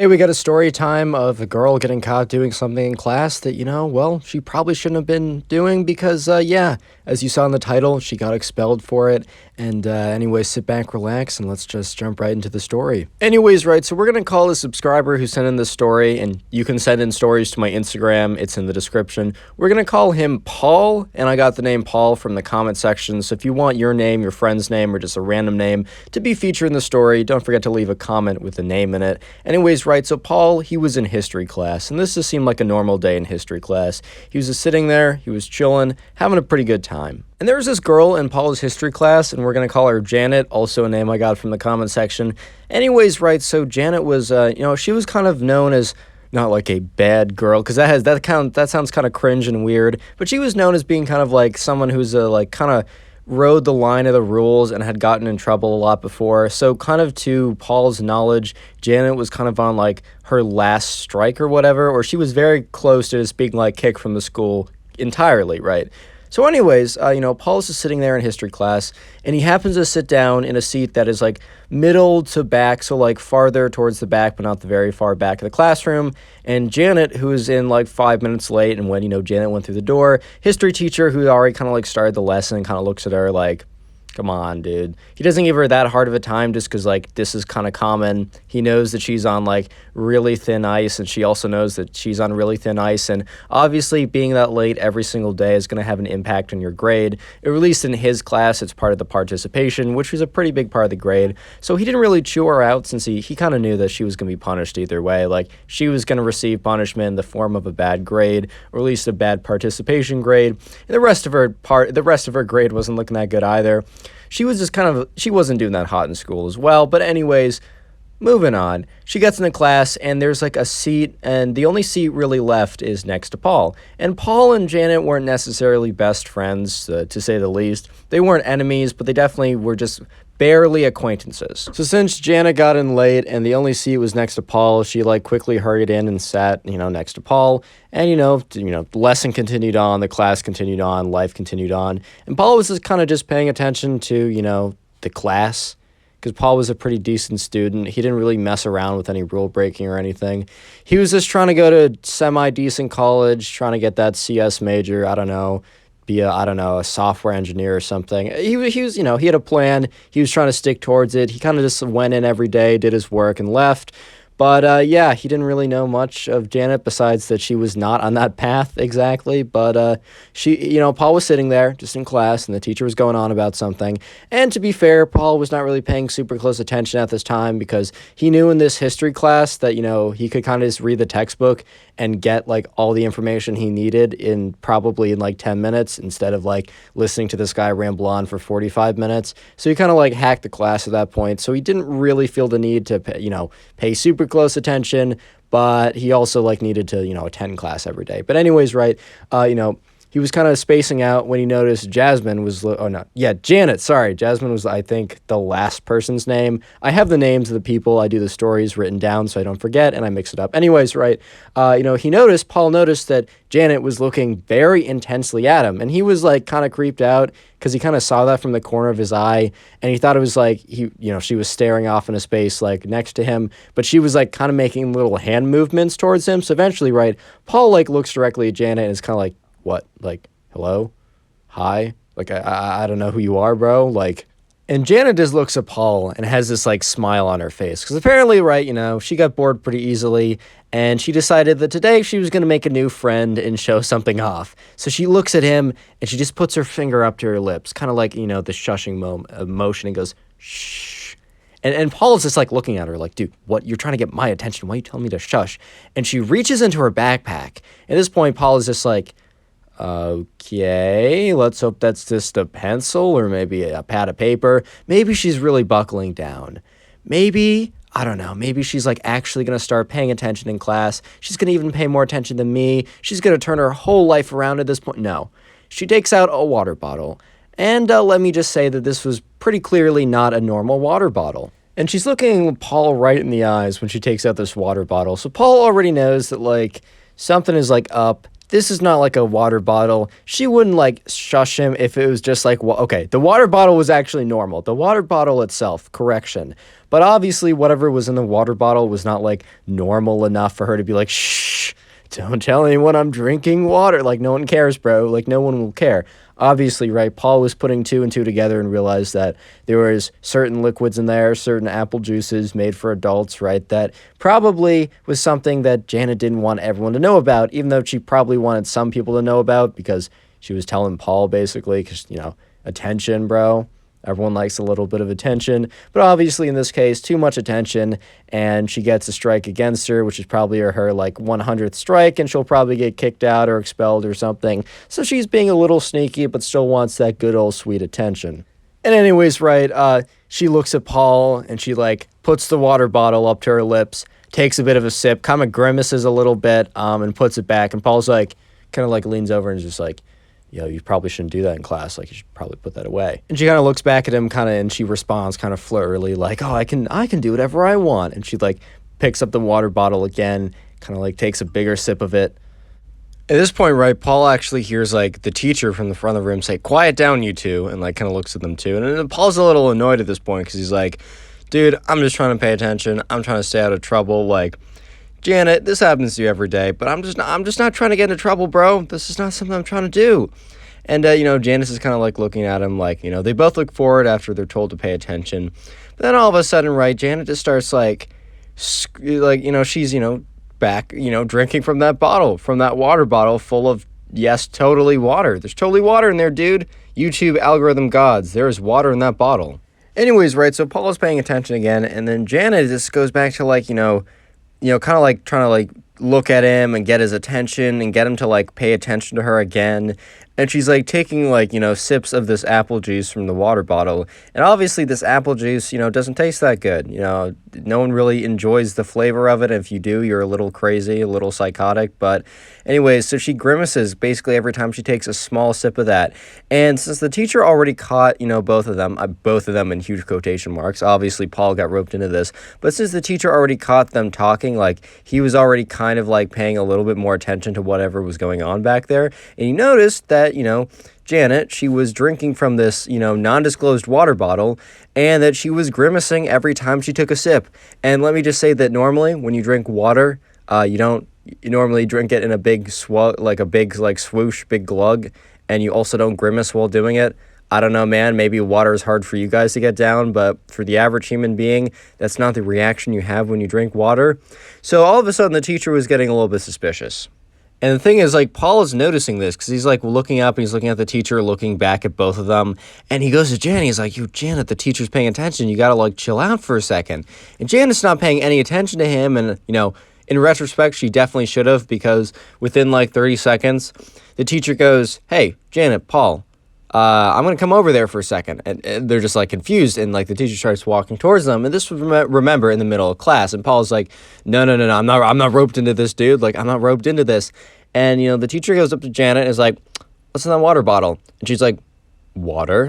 Hey, we got a story time of a girl getting caught doing something in class that, well, she probably shouldn't have been doing because, yeah, as you saw in the title, she got expelled for it. And, anyways, sit back, relax, and let's just jump right into the story. Anyways, right, so we're going to call a subscriber who sent in this story, and you can send in stories to my Instagram. It's in the description. We're going to call him Paul, and I got the name Paul from the comment section. So if you want your name, your friend's name, or just a random name to be featured in the story, don't forget to leave a comment with the name in it. Anyways, right, so Paul, he was in history class, and this just seemed like a normal day in history class. He was just sitting there, he was chilling, having a pretty good time. And there was this girl in Paul's history class, and we're going to call her Janet, also a name I got from the comment section. Anyways, right, so Janet was, she was kind of known as not like a bad girl, because that sounds kind of cringe and weird, but she was known as being kind of like someone who's kind of rode the line of the rules and had gotten in trouble a lot before. So kind of to Paul's knowledge, Janet was kind of on like her last strike or whatever, or she was very close to just being like kicked from the school entirely, right? So anyways, Paul's just sitting there in history class, and he happens to sit down in a seat that is like middle to back, so like farther towards the back, but not the very far back of the classroom. And Janet, who is in like 5 minutes late, and when, Janet went through the door, history teacher who already kind of like started the lesson kind of looks at her like, come on, dude. He doesn't give her that hard of a time just because, like, this is kind of common. He knows that she's on, like, really thin ice, and she also knows that she's on really thin ice. And obviously, being that late every single day is going to have an impact on your grade. At least in his class, it's part of the participation, which was a pretty big part of the grade. So he didn't really chew her out since he kind of knew that she was going to be punished either way. Like, she was going to receive punishment in the form of a bad grade, or at least a bad participation grade. And the rest of her grade wasn't looking that good either. She was just she wasn't doing that hot in school as well. But anyways, moving on. She gets into class, and there's like a seat, and the only seat really left is next to Paul. And Paul and Janet weren't necessarily best friends, to say the least. They weren't enemies, but they definitely were just barely acquaintances. So since Janet got in late and the only seat was next to Paul, she like quickly hurried in and sat, next to Paul. And, the lesson continued on, the class continued on, life continued on. And Paul was just paying attention to, the class, because Paul was a pretty decent student. He didn't really mess around with any rule breaking or anything. He was just trying to go to semi-decent college, trying to get that CS major, be a software engineer or something. He was, he had a plan. He was trying to stick towards it. He kind of just went in every day, did his work, and left. But, yeah, he didn't really know much of Janet besides that she was not on that path exactly. But Paul was sitting there just in class, and the teacher was going on about something. And to be fair, Paul was not really paying super close attention at this time because he knew in this history class that, he could kind of just read the textbook and get, like, all the information he needed probably in, like, 10 minutes instead of, like, listening to this guy ramble on for 45 minutes. So he kind of, like, hacked the class at that point. So he didn't really feel the need to, pay super close attention, but he also, like, needed to, attend class every day. But anyways, right, he was kind of spacing out when he noticed Janet, sorry. Jasmine was, I think, the last person's name. I have the names of the people I do the stories written down so I don't forget, and I mix it up. Anyways, right, Paul noticed that Janet was looking very intensely at him, and he was, like, kind of creeped out because he kind of saw that from the corner of his eye, and he thought it was, like, she was staring off into space, like, next to him, but she was, like, kind of making little hand movements towards him. So eventually, right, Paul, like, looks directly at Janet and is kind of like, what? Like, hello? Hi? Like, I don't know who you are, bro. Like, and Janet just looks at Paul and has this, like, smile on her face. Because apparently, right, she got bored pretty easily. And she decided that today she was going to make a new friend and show something off. So she looks at him and she just puts her finger up to her lips. Kind of like, the shushing motion, and goes, shh. And Paul is just, like, looking at her like, dude, what? You're trying to get my attention. Why are you telling me to shush? And she reaches into her backpack. At this point, Paul is just like, okay, let's hope that's just a pencil or maybe a pad of paper. Maybe she's really buckling down. Maybe, I don't know, maybe she's like actually going to start paying attention in class. She's going to even pay more attention than me. She's going to turn her whole life around at this point. No, she takes out a water bottle. And let me just say that this was pretty clearly not a normal water bottle. And she's looking Paul right in the eyes when she takes out this water bottle. So Paul already knows that, like, something is, like, up. this is not like a water bottle. She wouldn't like shush him if it was just like, well, okay, the water bottle was actually normal. The water bottle itself, correction. But obviously whatever was in the water bottle was not like normal enough for her to be like, shh, don't tell anyone I'm drinking water. Like, no one cares, bro. Like, no one will care. Obviously, right, Paul was putting two and two together and realized that there was certain liquids in there, certain apple juices made for adults, right, that probably was something that Janet didn't want everyone to know about, even though she probably wanted some people to know about because she was telling Paul, basically, because, you know, attention, bro. Everyone likes a little bit of attention, but obviously in this case, too much attention, and she gets a strike against her, which is probably her like 100th strike, and she'll probably get kicked out or expelled or something. So she's being a little sneaky, but still wants that good old sweet attention. And anyways, right, she looks at Paul, and she like puts the water bottle up to her lips, takes a bit of a sip, kind of grimaces a little bit, and puts it back, and Paul's like, kind of like leans over and is just like, yo, you probably shouldn't do that in class. Like, you should probably put that away. And she kind of looks back at him and she responds kind of flirtily, like, oh, I can do whatever I want. And she, like, picks up the water bottle again, kind of, like, takes a bigger sip of it. At this point, right, Paul actually hears, like, the teacher from the front of the room say, quiet down, you two, and, like, kind of looks at them, too. And then Paul's a little annoyed at this point because he's like, dude, I'm just trying to pay attention. I'm trying to stay out of trouble. Like, Janet, this happens to you every day, but I'm just not trying to get into trouble, bro. This is not something I'm trying to do. And, you know, Janice is kind of like looking at him like, you know, they both look forward after they're told to pay attention. But then all of a sudden, right, Janet just starts like, you know, she's, you know, back, you know, drinking from that bottle, from that water bottle full of, yes, totally water. There's totally water in there, dude. YouTube algorithm gods. There is water in that bottle. Anyways, right, so Paul is paying attention again, and then Janet just goes back to like, you know, kind of like trying to like look at him and get his attention and get him to like pay attention to her again. And she's like taking like, you know, sips of this apple juice from the water bottle. And obviously this apple juice, you know, doesn't taste that good. You know, no one really enjoys the flavor of it. If you do, you're a little crazy, a little psychotic. But anyways, so she grimaces basically every time she takes a small sip of that. And since the teacher already caught, you know, both of them in huge quotation marks, obviously Paul got roped into this. But since the teacher already caught them talking, like he was already kind of like paying a little bit more attention to whatever was going on back there. And he noticed that, you know, Janet, she was drinking from this, you know, non-disclosed water bottle, and that she was grimacing every time she took a sip. And let me just say that normally when you drink water, you normally drink it in a big swoosh, big glug, and you also don't grimace while doing it. I don't know, man, maybe water is hard for you guys to get down, but for the average human being, that's not the reaction you have when you drink water. So all of a sudden the teacher was getting a little bit suspicious. And the thing is, like, Paul is noticing this because he's, like, looking up and he's looking at the teacher, looking back at both of them. And he goes to Janet. He's like, yo, Janet, the teacher's paying attention. You got to, like, chill out for a second. And Janet's not paying any attention to him. And, you know, in retrospect, she definitely should have because within, like, 30 seconds, the teacher goes, hey, Janet, Paul, I'm going to come over there for a second. And they're just, like, confused. And, like, the teacher starts walking towards them. And this was, remember, in the middle of class. And Paul's like, no, I'm not roped into this, dude. Like, I'm not roped into this. And, you know, the teacher goes up to Janet and is like, what's in that water bottle? And she's like, water?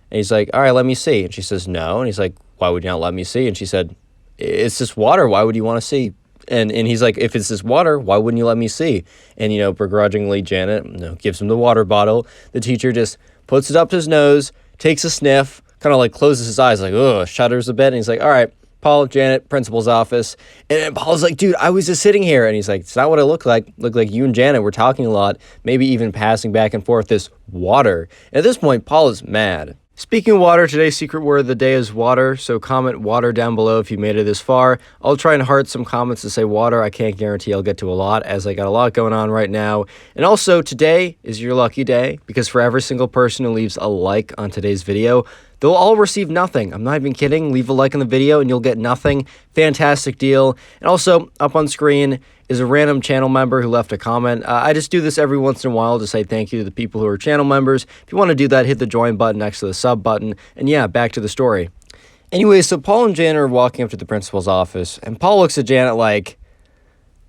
And he's like, all right, let me see. And she says, no. And he's like, why would you not let me see? And she said, it's just water. Why would you want to see? And he's like, if it's this water, why wouldn't you let me see? And, you know, begrudgingly, Janet, you know, gives him the water bottle. The teacher just puts it up to his nose, takes a sniff, kind of like closes his eyes, like, ugh, shudders a bit. And he's like, all right, Paul, Janet, principal's office. And Paul's like, dude, I was just sitting here. And he's like, it's not what it looked like. It looked like you and Janet were talking a lot, maybe even passing back and forth this water. And at this point, Paul is mad. Speaking of water, today's secret word of the day is water, so comment water down below if you made it this far. I'll try and heart some comments to say water. I can't guarantee I'll get to a lot, as I got a lot going on right now. And also, today is your lucky day, because for every single person who leaves a like on today's video, they'll all receive nothing. I'm not even kidding. Leave a like on the video and you'll get nothing. Fantastic deal. And also, up on screen is a random channel member who left a comment. I just do this every once in a while to say thank you to the people who are channel members. If you want to do that, hit the join button next to the sub button. And yeah, back to the story. Anyway, so Paul and Janet are walking up to the principal's office, and Paul looks at Janet like,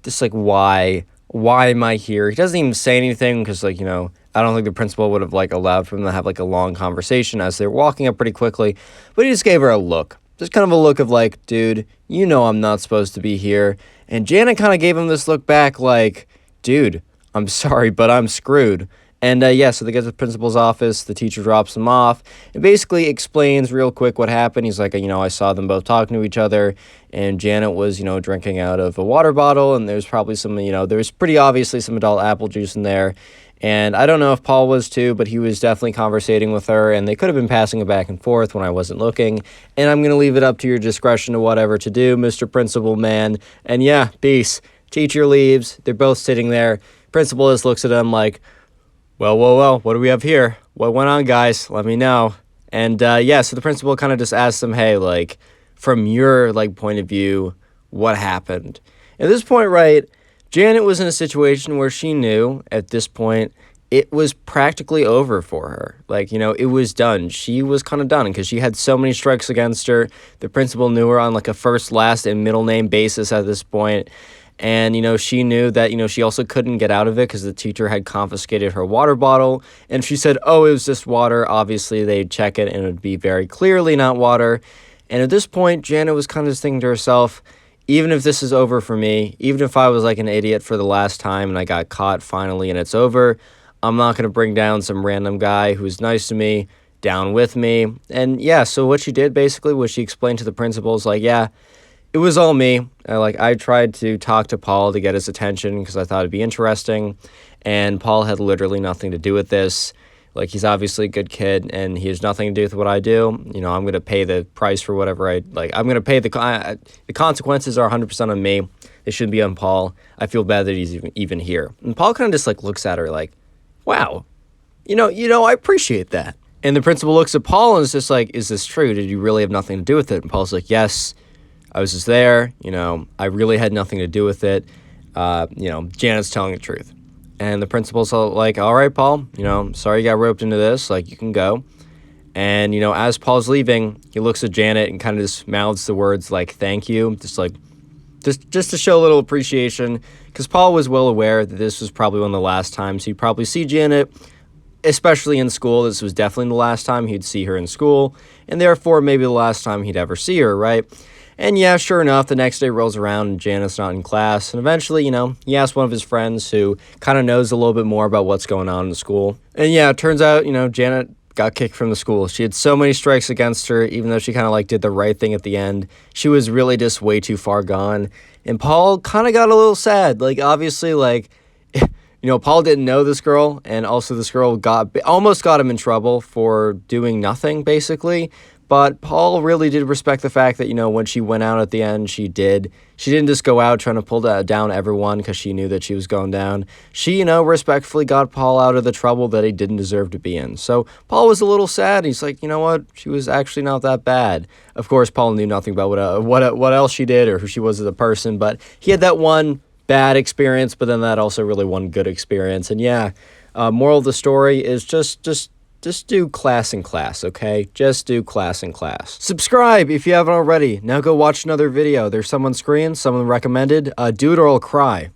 just like, why? Why am I here? He doesn't even say anything because, like, you know, I don't think the principal would have, like, allowed for them to have, like, a long conversation as they're walking up pretty quickly. But he just gave her a look. Just kind of a look of, like, dude, you know I'm not supposed to be here. And Janet kind of gave him this look back like, dude, I'm sorry, but I'm screwed. And yeah, so they get to the principal's office, the teacher drops them off, and basically explains real quick what happened. He's like, I saw them both talking to each other, and Janet was, drinking out of a water bottle, and there's probably some, there's pretty obviously some adult apple juice in there. And I don't know if Paul was too, but he was definitely conversating with her, and they could have been passing it back and forth when I wasn't looking. And I'm going to leave it up to your discretion to whatever to do, Mr. Principal Man. And yeah, peace. Teacher leaves. They're both sitting there. Principal just looks at him like, well, what do we have here? What went on, guys? Let me know. And yeah, so the principal kind of just asks them, hey, like, from your, like, point of view, what happened? At this point, right, Janet was in a situation where she knew at this point it was practically over for her. Like, it was done. She was kind of done because she had so many strikes against her. The principal knew her on, like, a first, last, and middle name basis at this point. And, she knew that, she also couldn't get out of it because the teacher had confiscated her water bottle. And she said, oh, it was just water. Obviously, they'd check it and it would be very clearly not water. And at this point, Janet was kind of just thinking to herself, even if this is over for me, even if I was like an idiot for the last time and I got caught finally and it's over, I'm not going to bring down some random guy who's nice to me down with me. And yeah, so what she did basically was she explained to the principals, like, yeah, it was all me. I tried to talk to Paul to get his attention because I thought it'd be interesting, and Paul had literally nothing to do with this. Like, he's obviously a good kid, and he has nothing to do with what I do. I'm going to pay the price for whatever I'm going to pay the consequences are 100% on me. They shouldn't be on Paul. I feel bad that he's even here. And Paul kind of just, looks at her like, wow, I appreciate that. And the principal looks at Paul and is just like, is this true? Did you really have nothing to do with it? And Paul's like, yes. I was just there, I really had nothing to do with it. Janet's telling the truth. And the principal's like, all right, Paul, sorry you got roped into this, you can go. And, as Paul's leaving, he looks at Janet and kind of just mouths the words thank you, just to show a little appreciation, because Paul was well aware that this was probably one of the last times he'd probably see Janet, especially in school. This was definitely the last time he'd see her in school, and therefore maybe the last time he'd ever see her, right? And yeah, sure enough, the next day rolls around and Janet's not in class. And eventually, he asks one of his friends who kind of knows a little bit more about what's going on in the school. And yeah, it turns out, Janet got kicked from the school. She had so many strikes against her, even though she kind of did the right thing at the end. She was really just way too far gone. And Paul kind of got a little sad. Obviously, Paul didn't know this girl, and also this girl almost got him in trouble for doing nothing, basically. But Paul really did respect the fact that, when she went out at the end, she didn't just go out trying to pull down everyone because she knew that she was going down. She, respectfully got Paul out of the trouble that he didn't deserve to be in. So Paul was a little sad. He's like, you know what? She was actually not that bad. Of course, Paul knew nothing about what else she did or who she was as a person, but he had that one bad experience, but then that also really one good experience. And yeah, moral of the story is just do class in class, okay? Just do class in class. Subscribe if you haven't already. Now go watch another video. There's someone screen, someone recommended. Do it or I'll cry.